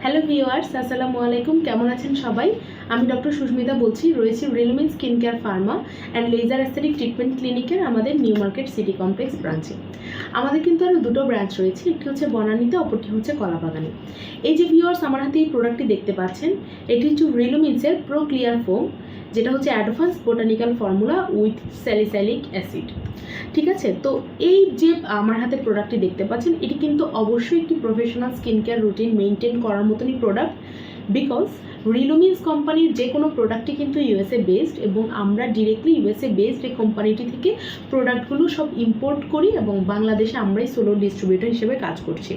Hello viewers, আসসালামু আলাইকুম। কেমন আছেন সবাই? আমি ডক্টর সুস্মিতা বলছি। রয়েছি Relumin skin care pharma and laser aesthetic treatment ক্লিনিকের আমাদের নিউ মার্কেট সিটি কমপ্লেক্স ব্রাঞ্চে। আমাদের কিন্তু আরও দুটো ব্রাঞ্চ রয়েছে, একটি হচ্ছে বনানীতে, অপরটি হচ্ছে কলাবাগানে। এই যে ভিউয়ার্স, আমার হাতে এই প্রোডাক্টটি দেখতে পাচ্ছেন, এটি হচ্ছে রিলুমিনসের প্রো ক্লিয়ার ফোম, যেটা হচ্ছে advance botanical formula with salicylic acid. ঠিক আছে, তো এই যে আমার হাতে প্রোডাক্টটি দেখতে পাচ্ছেন, এটি কিন্তু অবশ্যই একটি professional skin care routine maintain করার মতনই প্রোডাক্ট, বিকজ রিলুমিনস কোম্পানির যে কোনো প্রোডাক্টই কিন্তু ইউএসএ বেসড, এবং আমরা ডিরেক্টলি ইউএসএ বেসড এই কোম্পানিটি থেকে প্রোডাক্টগুলো সব ইম্পোর্ট করি এবং বাংলাদেশে আমরাই সোলো ডিস্ট্রিবিউটর হিসেবে কাজ করছি।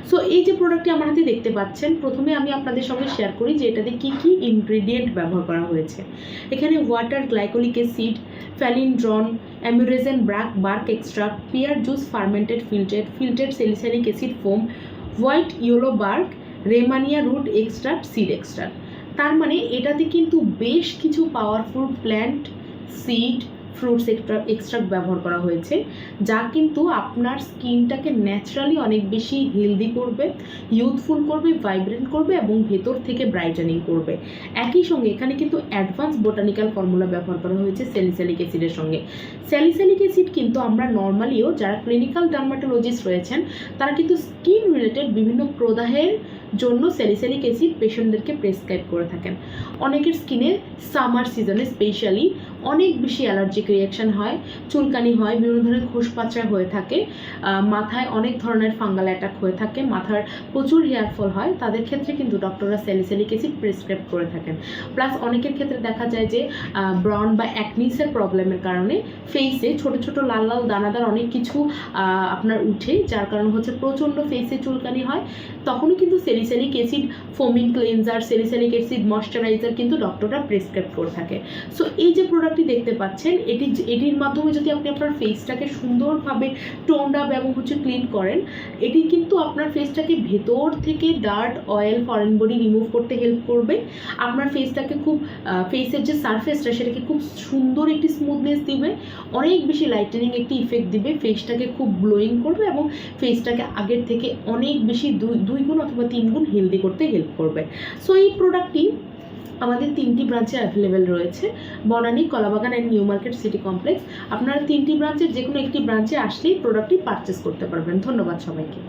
সো এই যে প্রোডাক্টটি আমার হাতে দেখতে পাচ্ছেন, প্রথমে আমি আপনাদের সঙ্গে শেয়ার করি যে এটাতে কী কী ইনগ্রেডিয়েন্ট ব্যবহার করা হয়েছে। এখানে water, glycolic acid, phellodendron, amurense bark extract, pear juice fermented filtered salicylic acid foam, white yellow bark, rehmannia root extract, seed extract. তার মানে এটাতে কিন্তু বেশ কিছু powerful plant, seed, fruits extract ব্যবহার করা হয়েছে, যা কিন্তু আপনার স্কিনটাকে ন্যাচারালি অনেক বেশি হেলদি করবে, ইউথফুল করবে, ভাইব্রেন্ট করবে এবং ভেতর থেকে ব্রাইটেনিং করবে। একই সঙ্গে এখানে কিন্তু অ্যাডভান্স বোটানিক্যাল ফর্মুলা ব্যবহার করা হয়েছে স্যালিসাইলিক অ্যাসিডের সঙ্গে। স্যালিসাইলিক অ্যাসিড কিন্তু আমরা নর্মালিও যারা ক্লিনিক্যাল ডার্মাটোলজিস্ট রয়েছেন, তারা কিন্তু স্কিন রিলেটেড বিভিন্ন প্রদাহের জন্য স্যালিসাইলিক অ্যাসিড পেশেন্টদেরকে প্রেসক্রাইব করে থাকেন। অনেকের স্কিনে সামার সিজনে স্পেশালি অনেক বেশি অ্যালার্জিক রিয়াকশান হয়, চুলকানি হয়, বিভিন্ন ধরনের খোসপাচড়া হয়ে থাকে, মাথায় অনেক ধরনের ফাঙ্গাল অ্যাটাক হয়ে থাকে, মাথার প্রচুর হেয়ারফল হয়, তাদের ক্ষেত্রে কিন্তু ডক্টররা স্যালিসাইলিক অ্যাসিড প্রেসক্রাইব করে থাকেন। প্লাস অনেকের ক্ষেত্রে দেখা যায় যে ব্রন বা অ্যাকনিসের প্রবলেমের কারণে ফেসে ছোট ছোট লাল লাল দানাদার অনেক কিছু আপনার উঠে, যার কারণে হচ্ছে প্রচণ্ড ফেসে চুলকানি হয়, তখনও কিন্তু salicylic acid ফোমিং cleanser, salicylic acid moisturiser কিন্তু ডক্টররা প্রেসক্রাইব করে থাকে। সো এই যে প্রোডাক্টটি দেখতে পাচ্ছেন, এটির মাধ্যমে যদি আপনি আপনার ফেসটাকে সুন্দরভাবে টোন্ড আপ এবং ক্লিন করেন, এটি কিন্তু আপনার ফেসটাকে ভেতর থেকে dirt, oil, foreign body remove করতে হেল্প করবে। আপনার ফেসটাকে খুব ফেসের যে সারফেসটা সেটাকে খুব সুন্দর একটি স্মুথনেস দিবে, অনেক বেশি লাইটেনিং একটি ইফেক্ট দিবে, ফেসটাকে খুব গ্লোয়িং করবে এবং ফেসটাকে আগের থেকে অনেক বেশি দুই গুণ অথবা 3 গুণ হেলদি করতে হেল্প করবে। সো এই প্রোডাক্টটি আমাদের 3টি ব্রাঞ্চে অ্যাভেলেবেল রয়েছে, Banani, Kalabagan and new market city complex. আপনারা 3টি ব্রাঞ্চের যে কোনো একটি ব্রাঞ্চে আসলেই প্রোডাক্টটি পারচেস করতে পারবেন। ধন্যবাদ সবাইকে।